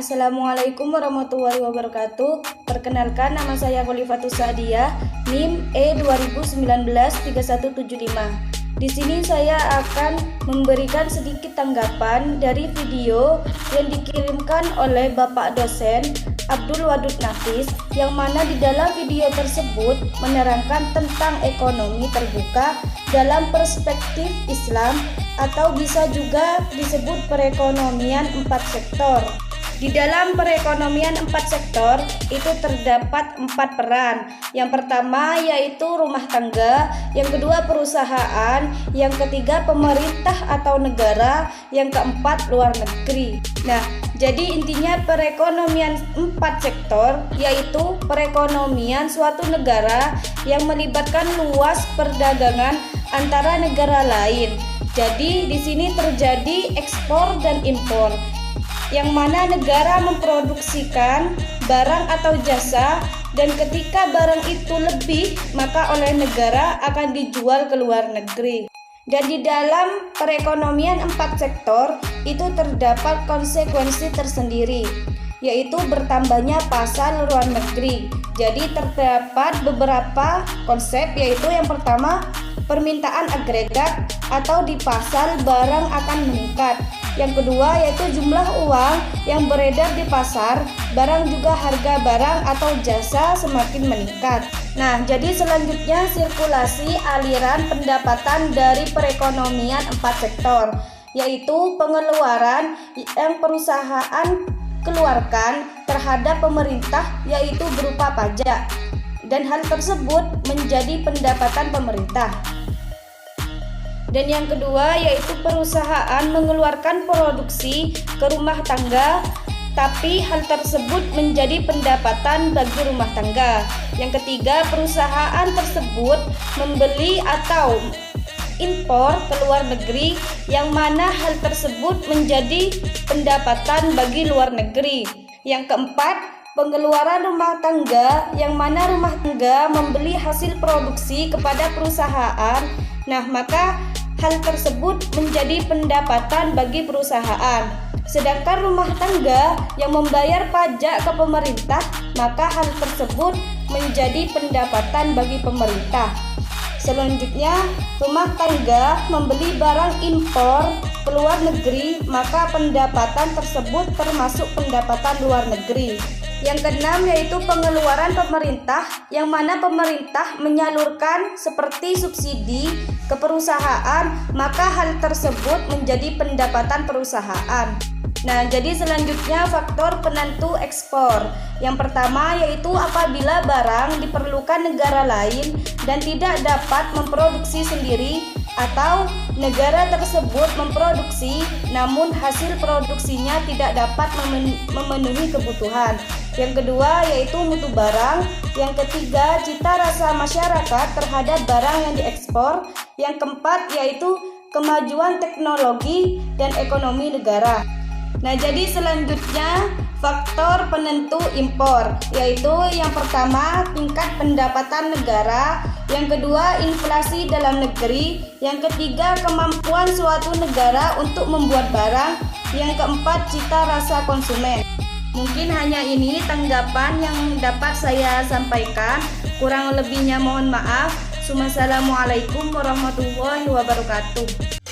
Assalamualaikum warahmatullahi wabarakatuh. Perkenalkan, nama saya Khalifatus Sa'diyah, NIM E20193175. Di sini saya akan memberikan sedikit tanggapan dari video yang dikirimkan oleh Bapak dosen Abdul Wadud Nafis, yang mana di dalam video tersebut menerangkan tentang ekonomi terbuka dalam perspektif Islam, atau bisa juga disebut perekonomian 4 sektor. Di dalam perekonomian 4 sektor itu terdapat 4 peran. Yang pertama yaitu rumah tangga, yang kedua perusahaan, yang ketiga pemerintah atau negara, yang keempat luar negeri. Nah, jadi intinya perekonomian 4 sektor yaitu perekonomian suatu negara yang melibatkan luas perdagangan antara negara lain. Jadi di sini terjadi ekspor dan impor, yang mana negara memproduksikan barang atau jasa, dan ketika barang itu lebih maka oleh negara akan dijual ke luar negeri. Dan di dalam perekonomian 4 sektor itu terdapat konsekuensi tersendiri, yaitu bertambahnya pasar luar negeri. Jadi terdapat beberapa konsep, yaitu yang pertama permintaan agregat atau di pasar barang akan meningkat. Yang kedua yaitu jumlah uang yang beredar di pasar, barang juga harga barang atau jasa semakin meningkat. Nah, jadi selanjutnya sirkulasi aliran pendapatan dari perekonomian 4 sektor, yaitu pengeluaran yang perusahaan keluarkan terhadap pemerintah, yaitu berupa pajak, dan hal tersebut menjadi pendapatan pemerintah. Dan yang kedua yaitu perusahaan mengeluarkan produksi ke rumah tangga, tapi hal tersebut menjadi pendapatan bagi rumah tangga. Yang ketiga, perusahaan tersebut membeli atau impor ke luar negeri, yang mana hal tersebut menjadi pendapatan bagi luar negeri. Yang keempat, pengeluaran rumah tangga, yang mana rumah tangga membeli hasil produksi kepada perusahaan. Nah, maka hal tersebut menjadi pendapatan bagi perusahaan. Sedangkan rumah tangga yang membayar pajak ke pemerintah, maka hal tersebut menjadi pendapatan bagi pemerintah. Selanjutnya, rumah tangga membeli barang impor ke luar negeri, maka pendapatan tersebut termasuk pendapatan luar negeri. Yang keenam yaitu pengeluaran pemerintah, yang mana pemerintah menyalurkan seperti subsidi ke perusahaan, maka hal tersebut menjadi pendapatan perusahaan. Nah, jadi selanjutnya faktor penentu ekspor. Yang pertama yaitu apabila barang diperlukan negara lain dan tidak dapat memproduksi sendiri, atau negara tersebut memproduksi namun hasil produksinya tidak dapat memenuhi kebutuhan. Yang kedua yaitu mutu barang. Yang ketiga, cita rasa masyarakat terhadap barang yang diekspor. Yang keempat yaitu kemajuan teknologi dan ekonomi negara. Nah, jadi selanjutnya faktor penentu impor, yaitu yang pertama tingkat pendapatan negara, yang kedua inflasi dalam negeri, yang ketiga kemampuan suatu negara untuk membuat barang, yang keempat cita rasa konsumen. Mungkin hanya ini tanggapan yang dapat saya sampaikan. Kurang lebihnya mohon maaf. Wassalamualaikum warahmatullahi wabarakatuh.